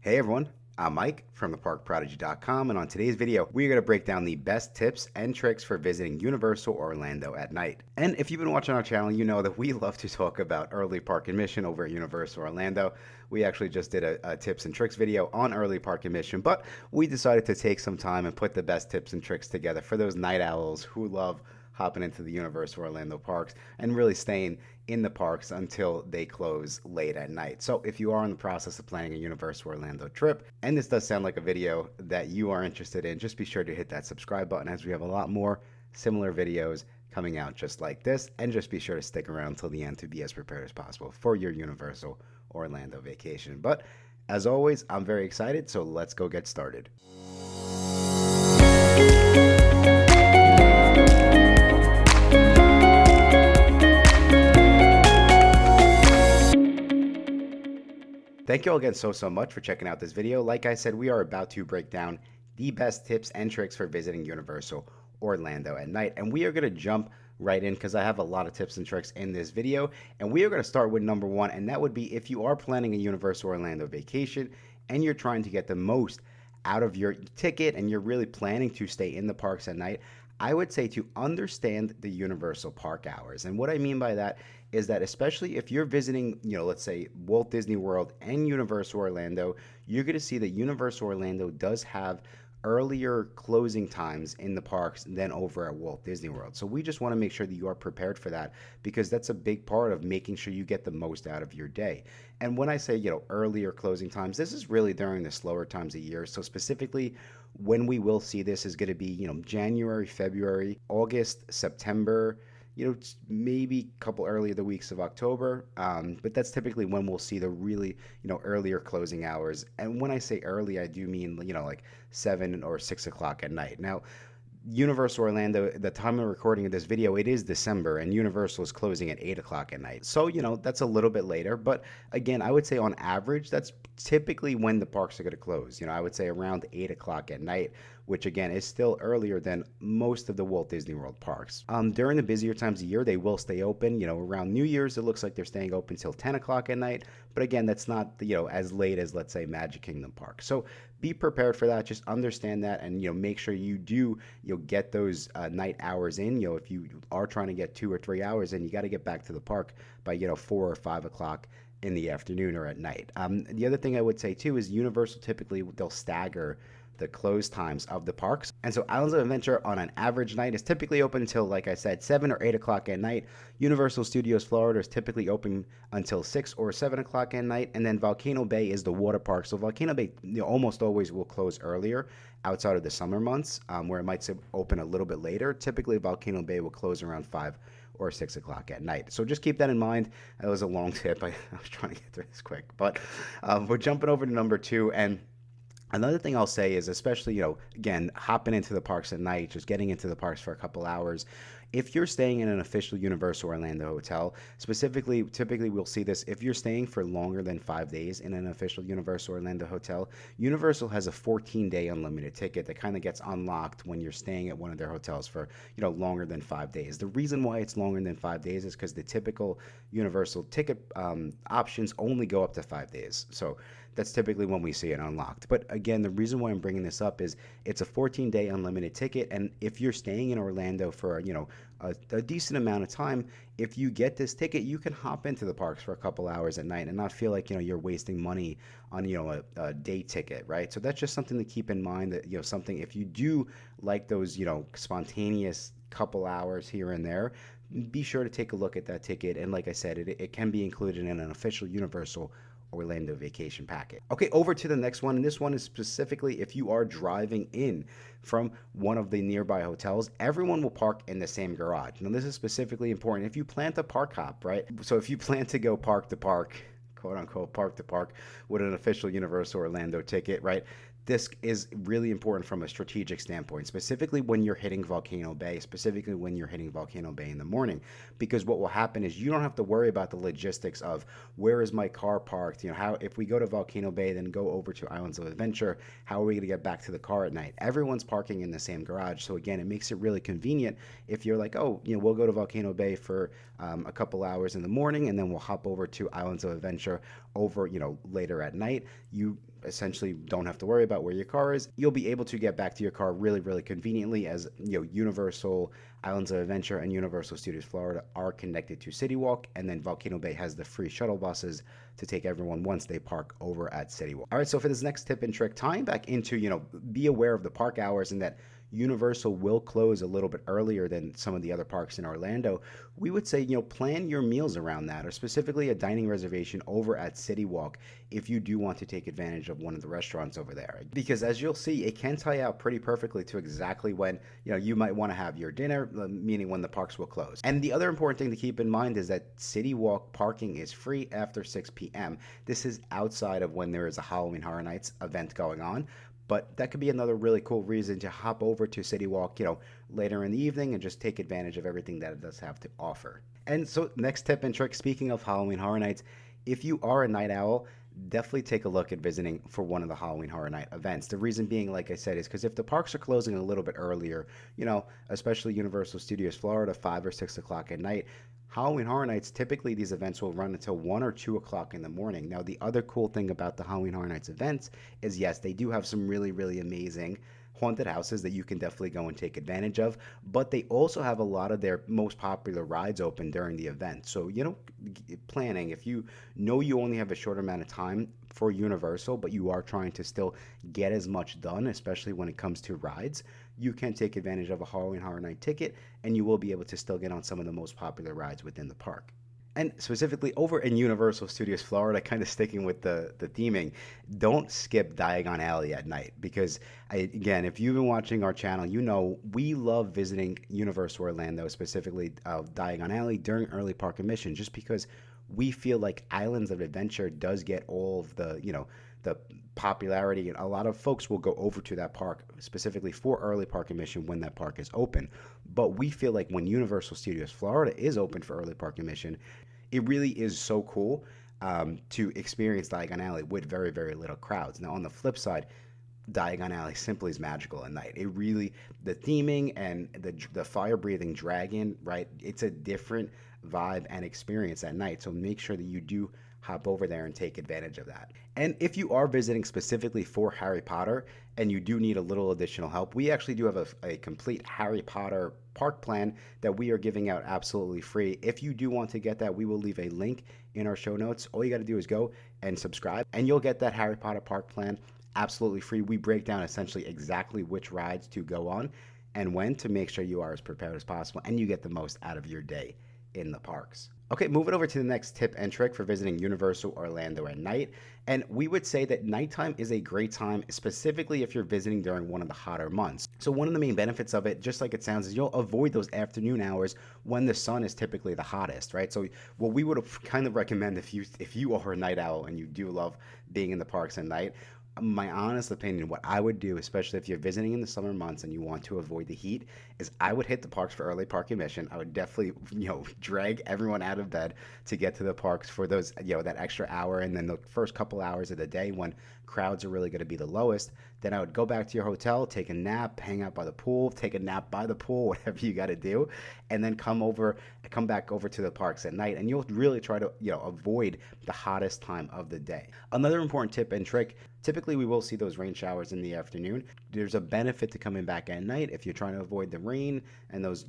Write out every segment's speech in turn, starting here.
Hey everyone, I'm Mike from theparkprodigy.com, and on today's video, we're going to break down the best tips and tricks for visiting Universal Orlando at night. And if you've been watching our channel, you know that we love to talk about early park admission over at Universal Orlando. We actually just did a tips and tricks video on early park admission, but we decided to take some time and put the best tips and tricks together for those night owls who love hopping into the Universal Orlando parks and really staying in the parks until they close late at night. So if you are in the process of planning a Universal Orlando trip, and this does sound like a video that you are interested in, just be sure to hit that subscribe button, as we have a lot more similar videos coming out just like this, and just be sure to stick around until the end to be as prepared as possible for your Universal Orlando vacation. But as always, I'm very excited, so let's go get started. Thank you all again so much for checking out this video. Like I said, we are about to break down the best tips and tricks for visiting Universal Orlando at night. And we are going to jump right in because I have a lot of tips and tricks in this video. And we are going to start with number one, and that would be if you are planning a Universal Orlando vacation and you're trying to get the most out of your ticket and you're really planning to stay in the parks at night, I would say to understand the Universal park hours. And what I mean by that is that especially if you're visiting, let's say Walt Disney World and Universal Orlando, you're going to see that Universal Orlando does have earlier closing times in the parks than over at Walt Disney World. So we just want to make sure that you are prepared for that, because that's a big part of making sure you get the most out of your day. And when I say, earlier closing times, this is really during the slower times of year. So specifically when we will see this is going to be, January, February, August, September, maybe a couple earlier the weeks of October, but that's typically when we'll see the really, earlier closing hours. And when I say early, I do mean, like 7 or 6 o'clock at night. Now, Universal Orlando, the time of recording of this video, it is December, and Universal is closing at 8 o'clock at night. So, that's a little bit later. But again, I would say on average, that's typically when the parks are going to close. I would say around 8 o'clock at night, which again is still earlier than most of the Walt Disney World parks. During the busier times of year, they will stay open. Around New Year's, it looks like they're staying open till 10 o'clock at night. But again, that's not, as late as, let's say, Magic Kingdom Park. So be prepared for that. Just understand that, and, make sure you do, get those night hours in. If you are trying to get 2 or 3 hours in, you got to get back to the park by, 4 or 5 o'clock in the afternoon or at night. The other thing I would say too is Universal, typically they'll stagger the close times of the parks. And so Islands of Adventure on an average night is typically open until, like I said, 7 or 8 o'clock at night. Universal Studios Florida is typically open until 6 or 7 o'clock at night. And then Volcano Bay is the water park. So Volcano Bay almost always will close earlier outside of the summer months, where it might open a little bit later. Typically Volcano Bay will close around 5 or 6 o'clock at night. So just keep that in mind. That was a long tip. I was trying to get through this quick, but we're jumping over to number 2. And another thing I'll say is, especially, again, hopping into the parks at night, just getting into the parks for a couple hours. If you're staying in an official Universal Orlando hotel, specifically, typically we'll see this, if you're staying for longer than 5 days in an official Universal Orlando hotel, Universal has a 14-day unlimited ticket that kind of gets unlocked when you're staying at one of their hotels for, longer than 5 days. The reason why it's longer than 5 days is because the typical Universal ticket options only go up to 5 days. So that's typically when we see it unlocked. But again, the reason why I'm bringing this up is it's a 14-day unlimited ticket. And if you're staying in Orlando for, a decent amount of time, if you get this ticket, you can hop into the parks for a couple hours at night and not feel like, you're wasting money on, a day ticket, right? So that's just something to keep in mind, that, something, if you do like those, spontaneous couple hours here and there, be sure to take a look at that ticket. And like I said, it can be included in an official Universal Orlando vacation packet. Okay, over to the next one, and this one is specifically if you are driving in from one of the nearby hotels, everyone will park in the same garage. Now, this is specifically important if you plan to park hop, right? So if you plan to go park to park, quote unquote, park to park with an official Universal Orlando ticket, right? This is really important from a strategic standpoint, specifically when you're hitting Volcano Bay, specifically when you're hitting Volcano Bay in the morning, because what will happen is you don't have to worry about the logistics of where is my car parked, how, if we go to Volcano Bay, then go over to Islands of Adventure, how are we going to get back to the car at night? Everyone's parking in the same garage. So again, it makes it really convenient if you're like, oh, we'll go to Volcano Bay for a couple hours in the morning, and then we'll hop over to Islands of Adventure over, later at night. You essentially don't have to worry about where your car is. You'll be able to get back to your car really, really conveniently, as Universal Islands of Adventure and Universal Studios Florida are connected to City Walk, and then Volcano Bay has the free shuttle buses to take everyone once they park over at City Walk. All right, so for this next tip and trick, tying back into, be aware of the park hours and that Universal will close a little bit earlier than some of the other parks in Orlando, we would say, plan your meals around that, or specifically a dining reservation over at City Walk if you do want to take advantage of one of the restaurants over there. Because as you'll see, it can tie out pretty perfectly to exactly when, you might want to have your dinner, meaning when the parks will close. And the other important thing to keep in mind is that City Walk parking is free after 6 p.m. This is outside of when there is a Halloween Horror Nights event going on. But that could be another really cool reason to hop over to City Walk, later in the evening and just take advantage of everything that it does have to offer. And so next tip and trick, speaking of Halloween Horror Nights, if you are a night owl, definitely take a look at visiting for one of the Halloween Horror Night events. The reason being, like I said, is because if the parks are closing a little bit earlier, especially Universal Studios Florida, 5 or 6 o'clock at night, Halloween Horror Nights, typically these events will run until 1 or 2 o'clock in the morning. Now, the other cool thing about the Halloween Horror Nights events is, yes, they do have some really, really amazing haunted houses that you can definitely go and take advantage of, but they also have a lot of their most popular rides open during the event. So, planning, if you know you only have a short amount of time for Universal, but you are trying to still get as much done, especially when it comes to rides, you can take advantage of a Halloween Horror Night ticket, and you will be able to still get on some of the most popular rides within the park. And specifically over in Universal Studios Florida, kind of sticking with the theming, don't skip Diagon Alley at night, because again, if you've been watching our channel, we love visiting Universal Orlando, specifically Diagon Alley during early park admission, just because we feel like Islands of Adventure does get all of the popularity, and a lot of folks will go over to that park specifically for early park admission when that park is open. But we feel like when Universal Studios Florida is open for early park admission, it really is so cool to experience Diagon Alley with very, very little crowds. Now, on the flip side, Diagon Alley simply is magical at night. It really, the theming and the fire-breathing dragon, right? It's a different vibe and experience at night. So make sure that you do hop over there and take advantage of that. And if you are visiting specifically for Harry Potter and you do need a little additional help, we actually do have a complete Harry Potter park plan that we are giving out absolutely free. If you do want to get that, we will leave a link in our show notes. All you got to do is go and subscribe, and you'll get that Harry Potter park plan absolutely free. We break down essentially exactly which rides to go on and when, to make sure you are as prepared as possible and you get the most out of your day in the parks. Okay, moving over to the next tip and trick for visiting Universal Orlando at night. And we would say that nighttime is a great time, specifically if you're visiting during one of the hotter months. So one of the main benefits of it, just like it sounds, is you'll avoid those afternoon hours when the sun is typically the hottest, right? So what we would kind of recommend, if you are a night owl and you do love being in the parks at night, my honest opinion, what I would do, especially if you're visiting in the summer months and you want to avoid the heat, is I would hit the parks for early park admission. I would definitely, drag everyone out of bed to get to the parks for those, that extra hour. And then the first couple hours of the day when crowds are really going to be the lowest, then I would go back to your hotel, take a nap, hang out by the pool, take a nap by the pool, whatever you got to do, and then come back over to the parks at night, and you'll really try to, avoid the hottest time of the day. Another important tip and trick, typically we will see those rain showers in the afternoon. There's a benefit to coming back at night. If you're trying to avoid the rain and those,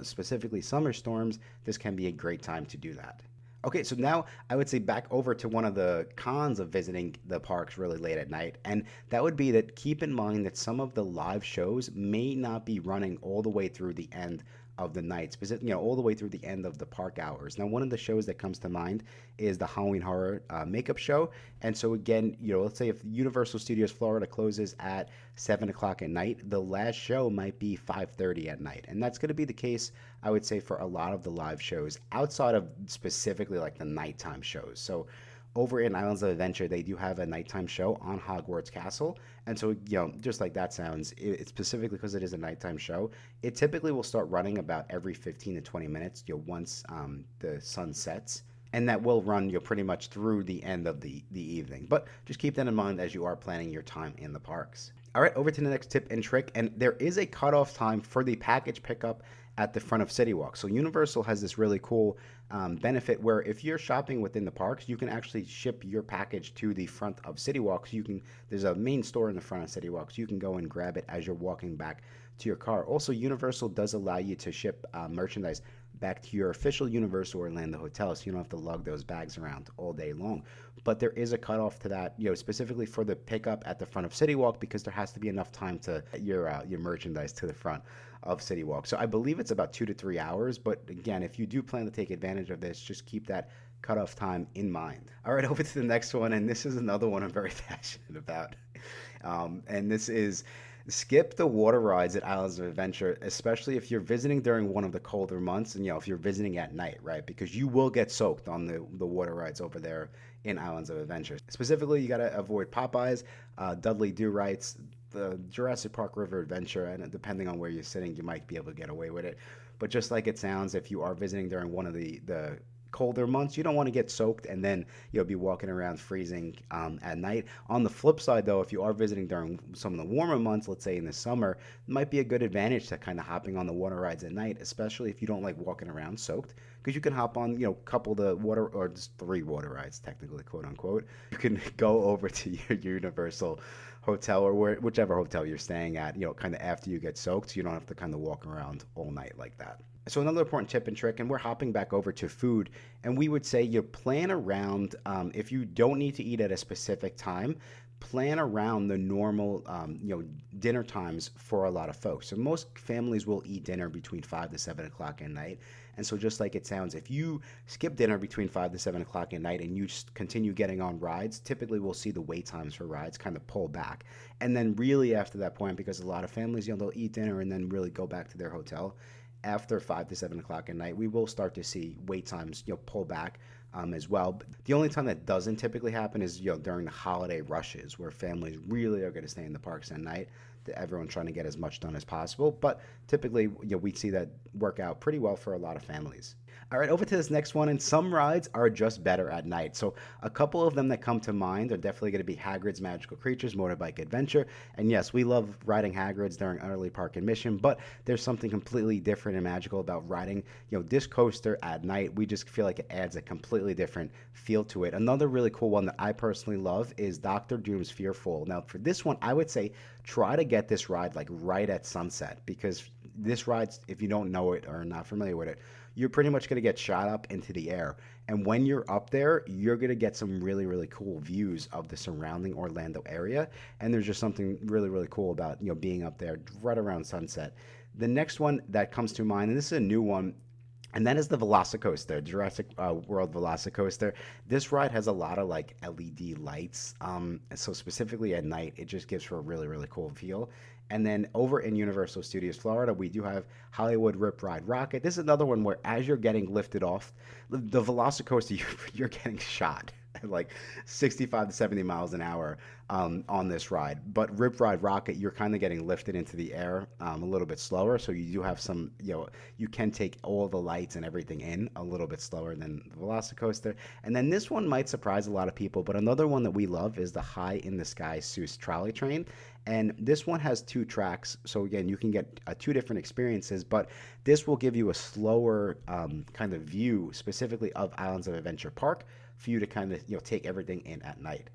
specifically summer storms, this can be a great time to do that. Okay, so now I would say back over to one of the cons of visiting the parks really late at night, and that would be that keep in mind that some of the live shows may not be running all the way through the end of the night, all the way through the end of the park hours. Now, one of the shows that comes to mind is the Halloween Horror Makeup Show. And so again, let's say if Universal Studios Florida closes at 7 o'clock at night, the last show might be 5:30 at night. And that's going to be the case, I would say, for a lot of the live shows outside of specifically like the nighttime shows. So over in Islands of Adventure, they do have a nighttime show on Hogwarts Castle. And so, just like that sounds, it's specifically because it is a nighttime show. It typically will start running about every 15 to 20 minutes, once the sun sets. And that will run, pretty much through the end of the evening. But just keep that in mind as you are planning your time in the parks. All right, over to the next tip and trick, and there is a cutoff time for the package pickup at the front of City Walk. So Universal has this really cool benefit where if you're shopping within the parks, you can actually ship your package to the front of City Walk. So you can, there's a main store in the front of City Walk, so you can go and grab it as you're walking back to your car. Also, Universal does allow you to ship merchandise back to your official Universal Orlando hotel, so you don't have to lug those bags around all day long. But there is a cutoff to that, specifically for the pickup at the front of City Walk, because there has to be enough time to get your merchandise to the front of City Walk. So I believe it's about 2 to 3 hours. But again, if you do plan to take advantage of this, just keep that cutoff time in mind. All right, over to the next one, and this is another one I'm very passionate about, and this is skip the water rides at Islands of Adventure, especially if you're visiting during one of the colder months, and if you're visiting at night, right? Because you will get soaked on the water rides over there in Islands of Adventure. Specifically, you got to avoid Popeyes, Dudley Do Rights, the Jurassic Park River Adventure, and depending on where you're sitting, you might be able to get away with it. But just like it sounds, if you are visiting during one of the colder months, you don't want to get soaked and then you'll be walking around freezing at night. On the flip side, though, if you are visiting during some of the warmer months, let's say in the summer, it might be a good advantage to kind of hopping on the water rides at night, especially if you don't like walking around soaked, because you can hop on, couple the water, or just 3 water rides, technically, quote unquote. You can go over to your Universal hotel or whichever hotel you're staying at, kind of after you get soaked, so you don't have to kind of walk around all night like that. So another important tip and trick, and we're hopping back over to food, and we would say you plan around, if you don't need to eat at a specific time, plan around the normal, dinner times for a lot of folks. So most families will eat dinner between 5 to 7 o'clock at night. And so just like it sounds, if you skip dinner between 5 to 7 o'clock at night and you just continue getting on rides, typically we'll see the wait times for rides kind of pull back. And then really after that point, because a lot of families, they'll eat dinner and then really go back to their hotel, after 5 to 7 o'clock at night, we will start to see wait times, pull back as well. But the only time that doesn't typically happen is, during the holiday rushes, where families really are going to stay in the parks at night. Everyone trying to get as much done as possible. But typically, we see that work out pretty well for a lot of families. All right, over to this next one, and some rides are just better at night. So a couple of them that come to mind are definitely going to be Hagrid's Magical Creatures Motorbike Adventure. And yes, we love riding Hagrid's during early park admission, but there's something completely different and magical about riding, this coaster at night. We just feel like it adds a completely different feel to it. Another really cool one that I personally love is Doctor Doom's Fearful. Now, for this one, I would say try to get this ride like right at sunset, because this ride, if you don't know it or are not familiar with it, you're pretty much going to get shot up into the air. And when you're up there, you're going to get some really, really cool views of the surrounding Orlando area. And there's just something really, really cool about, being up there right around sunset. The next one that comes to mind, and this is a new one, and that is the Velocicoaster, Jurassic World Velocicoaster. This ride has a lot of like LED lights. So specifically at night, it just gives for a really, really cool feel. And then over in Universal Studios Florida, we do have Hollywood Rip Ride Rocket. This is another one where as you're getting lifted off, the Velocicoaster, you're getting shot at like 65 to 70 miles an hour on this ride. But Rip Ride Rocket, you're kind of getting lifted into the air a little bit slower. So you do have some, you can take all the lights and everything in a little bit slower than the Velocicoaster. And then this one might surprise a lot of people, but another one that we love is the High in the Sky Seuss Trolley Train. And this one has 2 tracks, so again, you can get 2 different experiences, but this will give you a slower kind of view specifically of Islands of Adventure Park for you to kind of take everything in at night.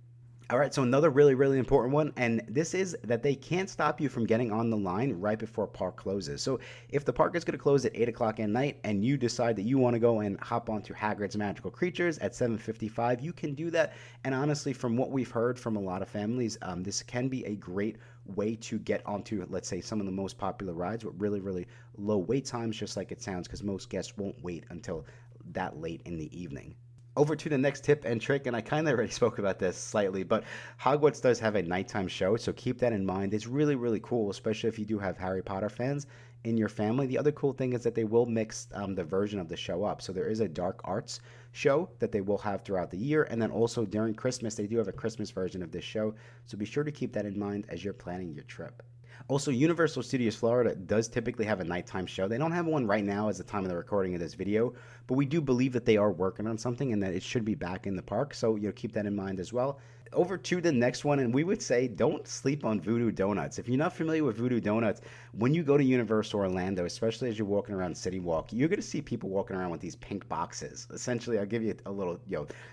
All right, so another really, really important one, and this is that they can't stop you from getting on the line right before park closes. So if the park is going to close at 8 o'clock at night and you decide that you want to go and hop onto Hagrid's Magical Creatures at 7:55, you can do that. And honestly, from what we've heard from a lot of families, this can be a great way to get onto, let's say, some of the most popular rides with really, really low wait times, just like it sounds, because most guests won't wait until that late in the evening. Over to the next tip and trick, and I kind of already spoke about this slightly, but Hogwarts does have a nighttime show, so keep that in mind. It's really, really cool, especially if you do have Harry Potter fans in your family. The other cool thing is that they will mix the version of the show up. So there is a dark arts show that they will have throughout the year, and then also during Christmas, they do have a Christmas version of this show, so be sure to keep that in mind as you're planning your trip. Also, Universal Studios Florida does typically have a nighttime show. They don't have one right now as the time of the recording of this video, but we do believe that they are working on something and that it should be back in the park. So, keep that in mind as well. over to the next one, and we would say don't sleep on Voodoo Donuts. If you're not familiar with Voodoo Donuts, when you go to Universal Orlando, especially as you're walking around City Walk, you're going to see people walking around with these pink boxes. Essentially, I'll give you a little,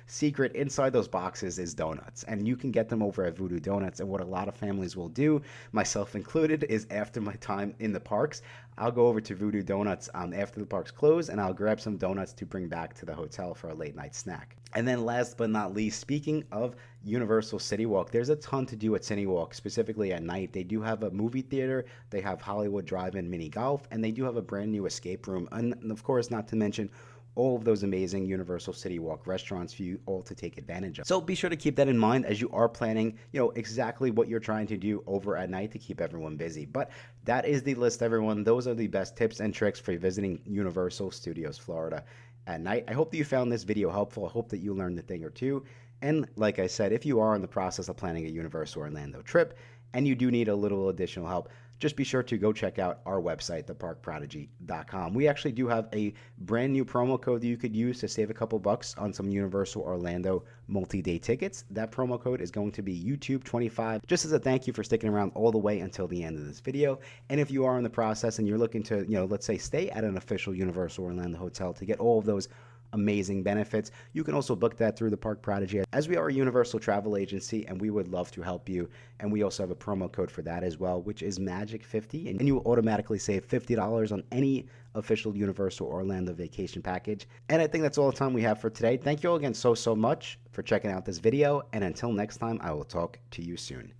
secret. Inside those boxes is donuts, and you can get them over at Voodoo Donuts. And what a lot of families will do, myself included, is after my time in the parks, I'll go over to Voodoo Donuts after the parks close, and I'll grab some donuts to bring back to the hotel for a late night snack. And then last but not least, speaking of Universal City Walk, there's a ton to do at City Walk, specifically at night. They do have a movie theater, they have Hollywood Drive-In mini golf, and they do have a brand new escape room. And of course, not to mention all of those amazing Universal City Walk restaurants for you all to take advantage of. So be sure to keep that in mind as you are planning, exactly what you're trying to do over at night to keep everyone busy. But that is the list, everyone. Those are the best tips and tricks for visiting Universal Studios Florida at night. I hope that you found this video helpful. I hope that you learned a thing or two. And like I said, if you are in the process of planning a Universal Orlando trip and you do need a little additional help, just be sure to go check out our website, theparkprodigy.com. We actually do have a brand new promo code that you could use to save a couple bucks on some Universal Orlando multi-day tickets. That promo code is going to be YouTube25, just as a thank you for sticking around all the way until the end of this video. And if you are in the process and you're looking to, let's say stay at an official Universal Orlando hotel to get all of those amazing benefits, you can also book that through the Park Prodigy, as we are a universal travel agency and we would love to help you. And we also have a promo code for that as well, which is Magic50, and you will automatically save $50 on any official Universal Orlando vacation package. And I think that's all the time we have for today. Thank you all again so much for checking out this video, and until next time, I will talk to you soon.